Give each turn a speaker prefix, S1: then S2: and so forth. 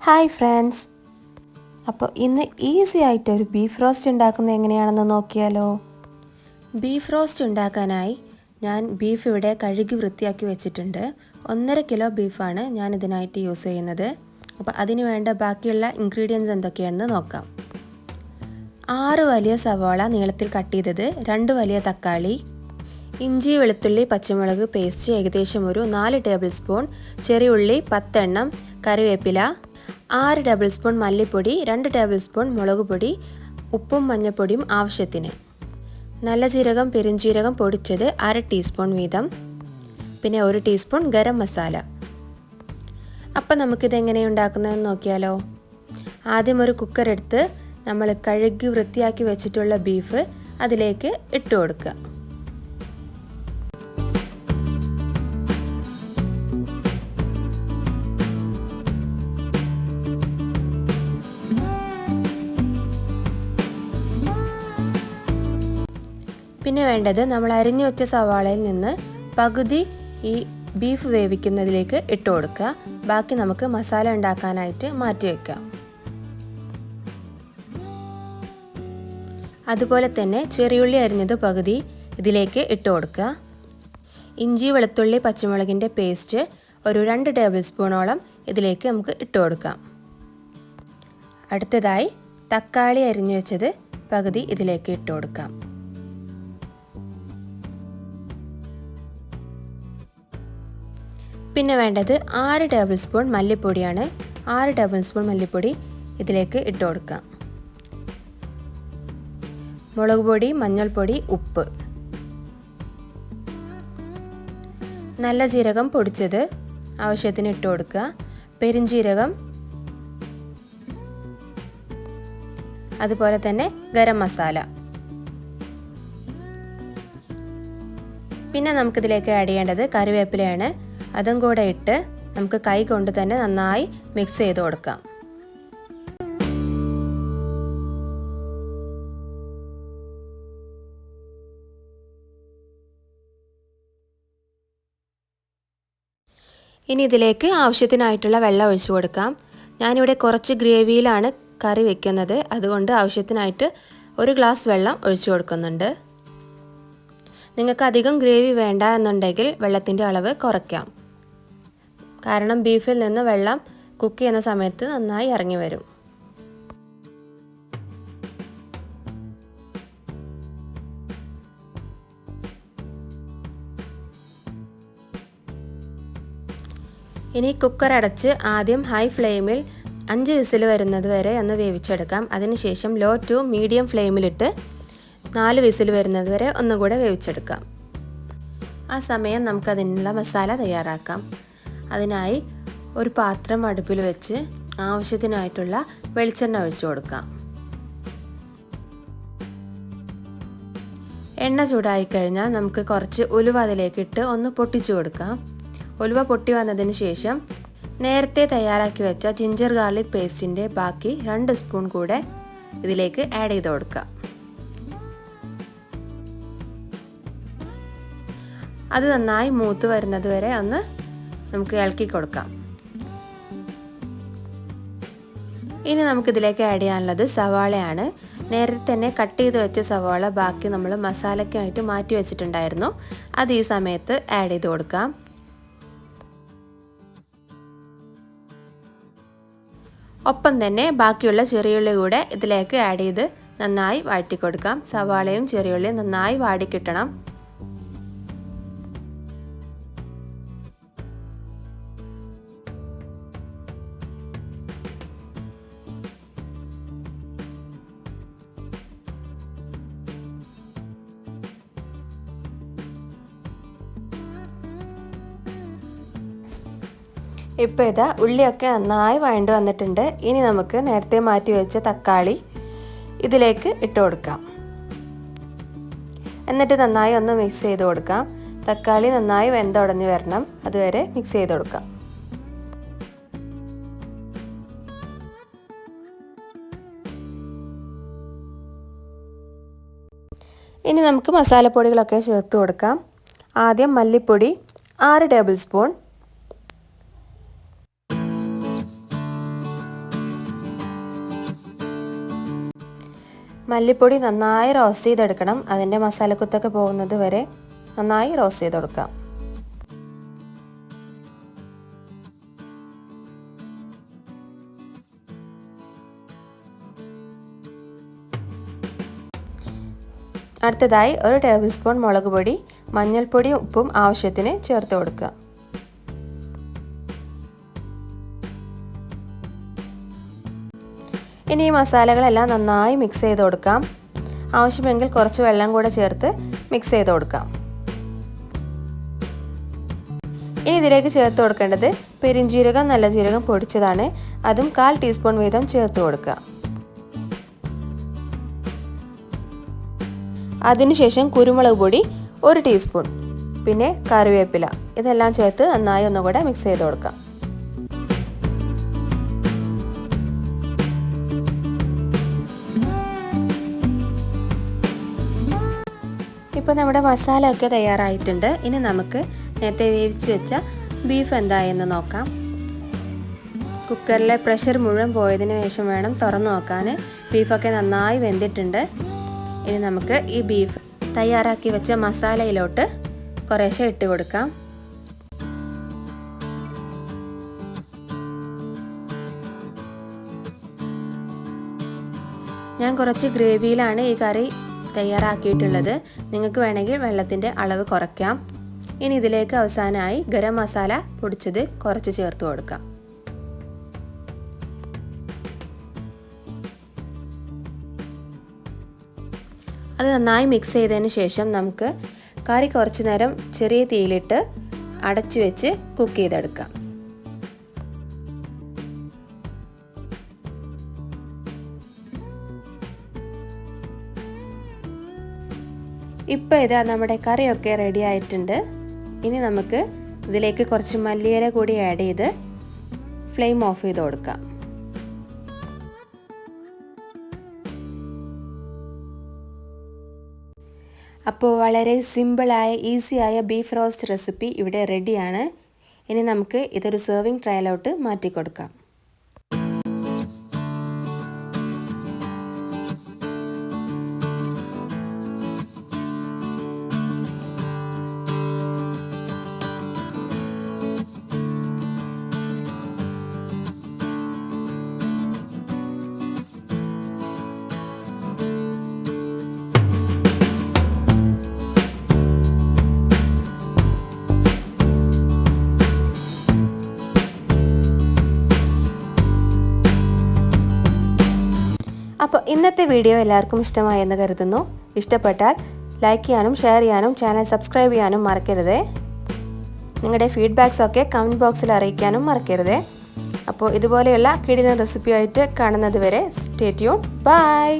S1: Hi friends, അപ്പോൾ ഇന്ന് easy ആയിട്ടൊരു ബീഫ് റോസ്റ്റ് ഉണ്ടാക്കുന്നത് എങ്ങനെയാണെന്ന് നോക്കിയാലോ. ബീഫ് റോസ്റ്റ് ഉണ്ടാക്കാനായി ഞാൻ ബീഫ് ഇവിടെ കഴുകി വൃത്തിയാക്കി വെച്ചിട്ടുണ്ട്. 1.5 കിലോ ബീഫാണ് ഞാൻ ഇതിനായിട്ട് യൂസ് ചെയ്യുന്നത്. അപ്പോൾ അതിന് വേണ്ട ബാക്കിയുള്ള ഇൻഗ്രീഡിയൻസ് എന്തൊക്കെയാണെന്ന് നോക്കാം. 6 വലിയ സവാള നീളത്തിൽ കട്ട് ചെയ്തത്, 2 വലിയ തക്കാളി, ഇഞ്ചി വെളുത്തുള്ളി പച്ചമുളക് പേസ്റ്റ് ഏകദേശം ഒരു 4 ടേബിൾ സ്പൂൺ, ചെറിയ ഉള്ളി 10 എണ്ണം, കറിവേപ്പില, 6 ടേബിൾ സ്പൂൺ മല്ലിപ്പൊടി, 2 ടേബിൾ സ്പൂൺ മുളക് പൊടി, ഉപ്പും മഞ്ഞൾപ്പൊടിയും ആവശ്യത്തിന്, നല്ല ജീരകം പെരുംജീരകം പൊടിച്ചത് 1/2 ടീസ്പൂൺ വീതം, പിന്നെ 1 ടീസ്പൂൺ ഗരം മസാല. അപ്പം നമുക്കിത് എങ്ങനെയാണ് ഉണ്ടാക്കുന്നതെന്ന് നോക്കിയാലോ. ആദ്യം ഒരു കുക്കർ എടുത്ത് നമ്മൾ കഴുകി വൃത്തിയാക്കി വെച്ചിട്ടുള്ള ബീഫ് അതിലേക്ക് ഇട്ട് കൊടുക്കുക. പിന്നെ വേണ്ടത് നമ്മൾ അരിഞ്ഞു വെച്ച സവാളയിൽ നിന്ന് പകുതി ഈ ബീഫ് വേവിക്കുന്നതിലേക്ക് ഇട്ട് കൊടുക്കുക. ബാക്കി നമുക്ക് മസാല ഉണ്ടാക്കാനായിട്ട് മാറ്റി വയ്ക്കാം. അതുപോലെ തന്നെ ചെറിയുള്ളി അരിഞ്ഞത് പകുതി ഇതിലേക്ക് ഇട്ട് കൊടുക്കുക. ഇഞ്ചി വെളുത്തുള്ളി പച്ചമുളകിൻ്റെ പേസ്റ്റ് ഒരു 2 ടേബിൾ സ്പൂണോളം ഇതിലേക്ക് നമുക്ക് ഇട്ട് കൊടുക്കാം. അടുത്തതായി തക്കാളി അരിഞ്ഞു വെച്ചത് പകുതി ഇതിലേക്ക് ഇട്ട് കൊടുക്കാം. പിന്നെ വേണ്ടത് 6 ടേബിൾ സ്പൂൺ മല്ലിപ്പൊടിയാണ്. 6 ടേബിൾ സ്പൂൺ മല്ലിപ്പൊടി ഇതിലേക്ക് ഇട്ട് കൊടുക്കാം. മുളക് പൊടി, മഞ്ഞൾപ്പൊടി, ഉപ്പ്, നല്ല ജീരകം പൊടിച്ചത് ആവശ്യത്തിന് ഇട്ട് കൊടുക്കുക. പെരുംജീരകം, അതുപോലെ തന്നെ ഗരം മസാല. പിന്നെ നമുക്കിതിലേക്ക് ആഡ് ചെയ്യേണ്ടത് കറിവേപ്പിലയാണ്. അതും കൂടെ ഇട്ട് നമുക്ക് കൈ കൊണ്ട് തന്നെ നന്നായി മിക്സ് ചെയ്ത് കൊടുക്കാം. ഇനി ഇതിലേക്ക് ആവശ്യത്തിനായിട്ടുള്ള വെള്ളം ഒഴിച്ചു കൊടുക്കാം. ഞാനിവിടെ കുറച്ച് ഗ്രേവിയിലാണ് കറി വെക്കുന്നത്, അതുകൊണ്ട് ആവശ്യത്തിനായിട്ട് 1 ഗ്ലാസ് വെള്ളം ഒഴിച്ചു കൊടുക്കുന്നുണ്ട്. നിങ്ങൾക്ക് അധികം ഗ്രേവി വേണ്ട എന്നുണ്ടെങ്കിൽ വെള്ളത്തിൻ്റെ അളവ് കുറയ്ക്കാം. കാരണം ബീഫിൽ നിന്ന് വെള്ളം കുക്ക് ചെയ്യുന്ന സമയത്ത് നന്നായി ഇറങ്ങി വരും. ഇനി കുക്കർ അടച്ച് ആദ്യം ഹൈ ഫ്ലെയിമിൽ 5 വിസിൽ വരുന്നത് വരെ ഒന്ന് വേവിച്ചെടുക്കാം. അതിനുശേഷം ലോ ടു മീഡിയം ഫ്ലെയിമിലിട്ട് 4 വിസിൽ വരുന്നത് വരെ ഒന്നുകൂടെ വേവിച്ചെടുക്കാം. ആ സമയം നമുക്കതിനുള്ള മസാല തയ്യാറാക്കാം. അതിനായി ഒരു പാത്രം അടുപ്പിൽ വെച്ച് ആവശ്യത്തിനായിട്ടുള്ള വെളിച്ചെണ്ണ ഒഴിച്ചു കൊടുക്കാം. എണ്ണ ചൂടായി കഴിഞ്ഞാൽ നമുക്ക് കുറച്ച് ഉലുവ അതിലേക്കിട്ട് ഒന്ന് പൊട്ടിച്ചു കൊടുക്കാം. ഉലുവ പൊട്ടി വന്നതിന് ശേഷം നേരത്തെ തയ്യാറാക്കി വെച്ച ജിഞ്ചർ ഗാർലിക് പേസ്റ്റിൻ്റെ ബാക്കി 2 സ്പൂൺ കൂടെ ഇതിലേക്ക് ആഡ് ചെയ്ത് കൊടുക്കാം. അത് നന്നായി മൂത്ത് വരുന്നത് വരെ ഒന്ന് നമുക്ക് ഇളക്കി കൊടുക്കാം. ഇനി നമുക്കിതിലേക്ക് ആഡ് ചെയ്യാനുള്ളത് സവാളയാണ്. നേരത്തെ തന്നെ കട്ട് ചെയ്ത് വെച്ച സവാള ബാക്കി നമ്മൾ മസാലയ്ക്കായിട്ട് മാറ്റി വെച്ചിട്ടുണ്ടായിരുന്നു. അത് ഈ സമയത്ത് ആഡ് ചെയ്ത് കൊടുക്കാം. ഒപ്പം തന്നെ ബാക്കിയുള്ള ചെറിയുള്ളി കൂടെ ഇതിലേക്ക് ആഡ് ചെയ്ത് നന്നായി വഴറ്റി കൊടുക്കാം. സവാളയും ചെറിയുള്ളിയും നന്നായി വാടിക്കിട്ടണം. ഇപ്പോൾ ഇതാ ഉള്ളിയൊക്കെ നന്നായി വഴണ്ട് വന്നിട്ടുണ്ട്. ഇനി നമുക്ക് നേരത്തെ മാറ്റി വെച്ച തക്കാളി ഇതിലേക്ക് ഇട്ട് കൊടുക്കാം. എന്നിട്ട് നന്നായി ഒന്ന് മിക്സ് ചെയ്ത് കൊടുക്കാം. തക്കാളി നന്നായി വെന്തുടഞ്ഞ് വരണം, അതുവരെ മിക്സ് ചെയ്ത് കൊടുക്കാം. ഇനി നമുക്ക് മസാലപ്പൊടികളൊക്കെ ചേർത്ത് കൊടുക്കാം. ആദ്യം മല്ലിപ്പൊടി 6 ടേബിൾ സ്പൂൺ, മല്ലിപ്പൊടി നന്നായി റോസ്റ്റ് ചെയ്തെടുക്കണം. അതിൻ്റെ മസാലക്കുത്തൊക്കെ പോകുന്നത് വരെ നന്നായി റോസ്റ്റ് ചെയ്ത് കൊടുക്കാം. അടുത്തതായി 1 ടേബിൾ സ്പൂൺ മുളക് പൊടി, മഞ്ഞൾപ്പൊടിയും ഉപ്പും ആവശ്യത്തിന് ചേർത്ത് കൊടുക്കുക. ഇനി ഈ മസാലകളെല്ലാം നന്നായി മിക്സ് ചെയ്ത് കൊടുക്കാം. ആവശ്യമെങ്കിൽ കുറച്ച് വെള്ളം കൂടെ ചേർത്ത് മിക്സ് ചെയ്ത് കൊടുക്കാം. ഇനി ഇതിലേക്ക് ചേർത്ത് കൊടുക്കേണ്ടത് പെരിഞ്ജീരകം, നല്ല ജീരകം പൊടിച്ചതാണ്. അതും 1/4 ടീസ്പൂൺ വീതം ചേർത്ത് കൊടുക്കുക. അതിനുശേഷം കുരുമുളക് പൊടി 1 ടീസ്പൂൺ, പിന്നെ കറിവേപ്പില, ഇതെല്ലാം ചേർത്ത് നന്നായി ഒന്നുകൂടെ മിക്സ് ചെയ്ത് കൊടുക്കാം. ഇപ്പോൾ നമ്മുടെ മസാല ഒക്കെ തയ്യാറായിട്ടുണ്ട്. ഇനി നമുക്ക് നേരത്തെ വേവിച്ച് വെച്ച ബീഫ് എന്തായെന്ന് നോക്കാം. കുക്കറിലെ പ്രഷർ മുഴുവൻ പോയതിന് ശേഷം വേണം തുറന്ന് നോക്കാൻ. ബീഫൊക്കെ നന്നായി വെന്തിട്ടുണ്ട്. ഇനി നമുക്ക് ഈ ബീഫ് തയ്യാറാക്കി വെച്ച മസാലയിലോട്ട് കുറേശ്ശെ ഇട്ട് കൊടുക്കാം. ഞാൻ കുറച്ച് ഗ്രേവിയിലാണ് ഈ കറി തയ്യാറാക്കിയിട്ടുള്ളത്. നിങ്ങൾക്ക് വേണമെങ്കിൽ വെള്ളത്തിൻ്റെ അളവ് കുറയ്ക്കാം. ഇനി ഇതിലേക്ക് അവസാനമായി ഗരം മസാല പൊടിച്ചത് കുറച്ച് ചേർത്ത് കൊടുക്കാം. അത് നന്നായി മിക്സ് ചെയ്തതിന് ശേഷം നമുക്ക് കറി കുറച്ച് നേരം ചെറിയ തീയിലിട്ട് അടച്ചു വെച്ച് കുക്ക് ചെയ്തെടുക്കാം. ഇപ്പോൾ ഇതാ നമ്മുടെ കറിയൊക്കെ റെഡി ആയിട്ടുണ്ട്. ഇനി നമുക്ക് ഇതിലേക്ക് കുറച്ച് മല്ലിയില കൂടി ആഡ് ചെയ്ത് ഫ്ലെയിം ഓഫ് ചെയ്ത് കൊടുക്കാം. അപ്പോൾ വളരെ സിമ്പിളായ ഈസിയായ ബീഫ് റോസ്റ്റ് റെസിപ്പി ഇവിടെ റെഡിയാണ്. ഇനി നമുക്ക് ഇതൊരു സെർവിങ് ട്രേയിലോട്ട് മാറ്റി കൊടുക്കാം. അപ്പോൾ ഇന്നത്തെ വീഡിയോ എല്ലാവർക്കും ഇഷ്ടമായെന്ന് കരുതുന്നു. ഇഷ്ടപ്പെട്ടാൽ ലൈക്ക് ചെയ്യാനും ഷെയർ ചെയ്യാനും ചാനൽ സബ്സ്ക്രൈബ് ചെയ്യാനും മറക്കരുത്. നിങ്ങളുടെ ഫീഡ്ബാക്സൊക്കെ കമൻറ്റ് ബോക്സിൽ അറിയിക്കാനും മറക്കരുത്. അപ്പോൾ ഇതുപോലെയുള്ള കിടിലൻ റെസിപ്പിയായിട്ട് കാണുന്നത് വരെ സ്റ്റേ ട്യൂൺ. ബൈ.